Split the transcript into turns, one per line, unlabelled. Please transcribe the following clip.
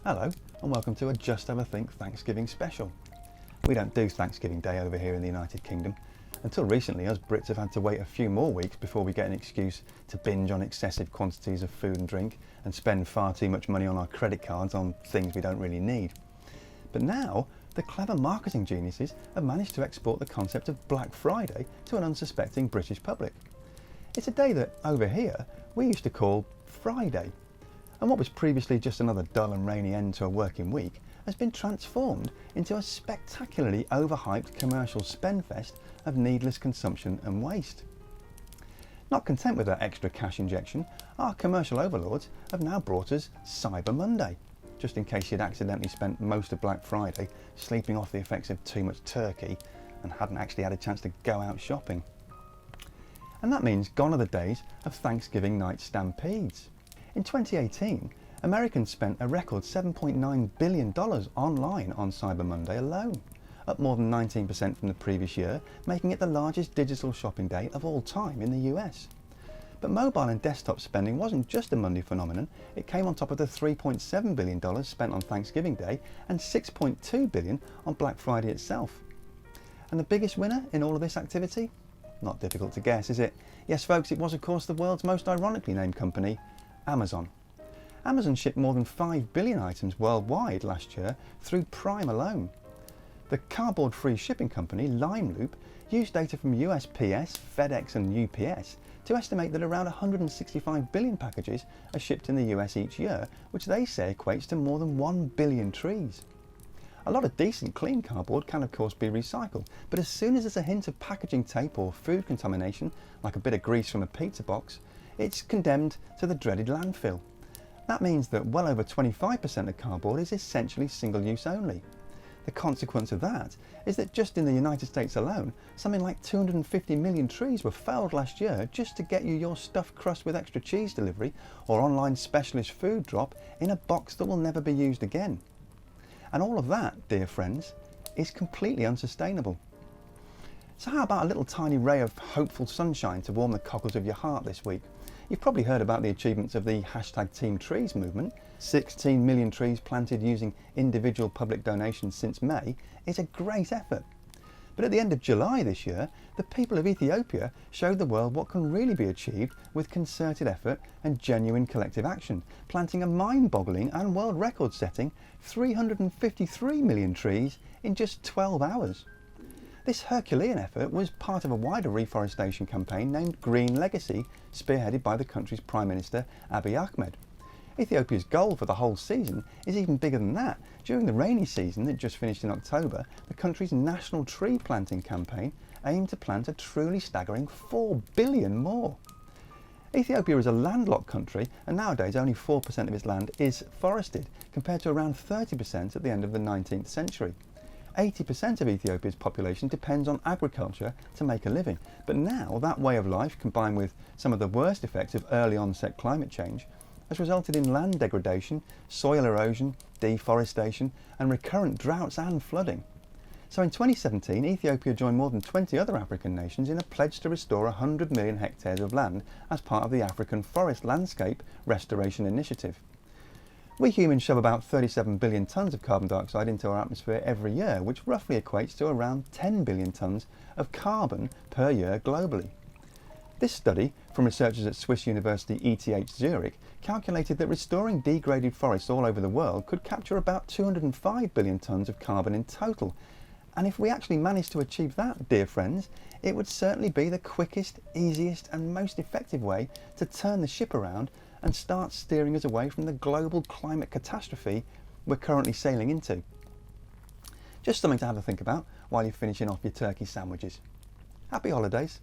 Hello and welcome to a Just Overthink Thanksgiving special. We don't do Thanksgiving Day over here in the United Kingdom. Until recently, us Brits have had to wait a few more weeks before we get an excuse to binge on excessive quantities of food and drink and spend far too much money on our credit cards on things we don't really need. But now, the clever marketing geniuses have managed to export the concept of Black Friday to an unsuspecting British public. It's a day that, over here, we used to call Friday. And what was previously just another dull and rainy end to a working week has been transformed into a spectacularly overhyped commercial spendfest of needless consumption and waste. Not content with that extra cash injection, our commercial overlords have now brought us Cyber Monday, just in case you'd accidentally spent most of Black Friday sleeping off the effects of too much turkey and hadn't actually had a chance to go out shopping. And that means gone are the days of Thanksgiving night stampedes. In 2018, Americans spent a record $7.9 billion online on Cyber Monday alone, up more than 19% from the previous year, making it the largest digital shopping day of all time in the US. But mobile and desktop spending wasn't just a Monday phenomenon, it came on top of the $3.7 billion spent on Thanksgiving Day and $6.2 billion on Black Friday itself. And the biggest winner in all of this activity? Not difficult to guess, is it? Yes folks, it was of course the world's most ironically named company, Amazon. Amazon shipped more than 5 billion items worldwide last year through Prime alone. The cardboard-free shipping company, Limeloop, used data from USPS, FedEx and UPS to estimate that around 165 billion packages are shipped in the US each year, which they say equates to more than 1 billion trees. A lot of decent clean cardboard can of course be recycled, but as soon as there's a hint of packaging tape or food contamination, like a bit of grease from a pizza box, it's condemned to the dreaded landfill. That means that well over 25% of cardboard is essentially single-use only. The consequence of that is that just in the United States alone, something like 250 million trees were felled last year just to get you your stuffed crust with extra cheese delivery or online specialist food drop in a box that will never be used again. And all of that, dear friends, is completely unsustainable. So how about a little tiny ray of hopeful sunshine to warm the cockles of your heart this week? You've probably heard about the achievements of the #TeamTrees movement. 16 million trees planted using individual public donations since May is a great effort. But at the end of July this year, the people of Ethiopia showed the world what can really be achieved with concerted effort and genuine collective action, planting a mind-boggling and world record-setting 353 million trees in just 12 hours. This Herculean effort was part of a wider reforestation campaign named Green Legacy, spearheaded by the country's Prime Minister Abiy Ahmed. Ethiopia's goal for the whole season is even bigger than that. During the rainy season that just finished in October, the country's national tree planting campaign aimed to plant a truly staggering 4 billion more. Ethiopia is a landlocked country and nowadays only 4% of its land is forested, compared to around 30% at the end of the 19th century. 80% of Ethiopia's population depends on agriculture to make a living, but now that way of life, combined with some of the worst effects of early onset climate change, has resulted in land degradation, soil erosion, deforestation and recurrent droughts and flooding. So in 2017, Ethiopia joined more than 20 other African nations in a pledge to restore 100 million hectares of land as part of the African Forest Landscape Restoration Initiative. We humans shove about 37 billion tonnes of carbon dioxide into our atmosphere every year, which roughly equates to around 10 billion tonnes of carbon per year globally. This study, from researchers at Swiss University ETH Zurich, calculated that restoring degraded forests all over the world could capture about 205 billion tonnes of carbon in total. And if we actually managed to achieve that, dear friends, it would certainly be the quickest, easiest and most effective way to turn the ship around and start steering us away from the global climate catastrophe we're currently sailing into. Just something to have a think about while you're finishing off your turkey sandwiches. Happy holidays!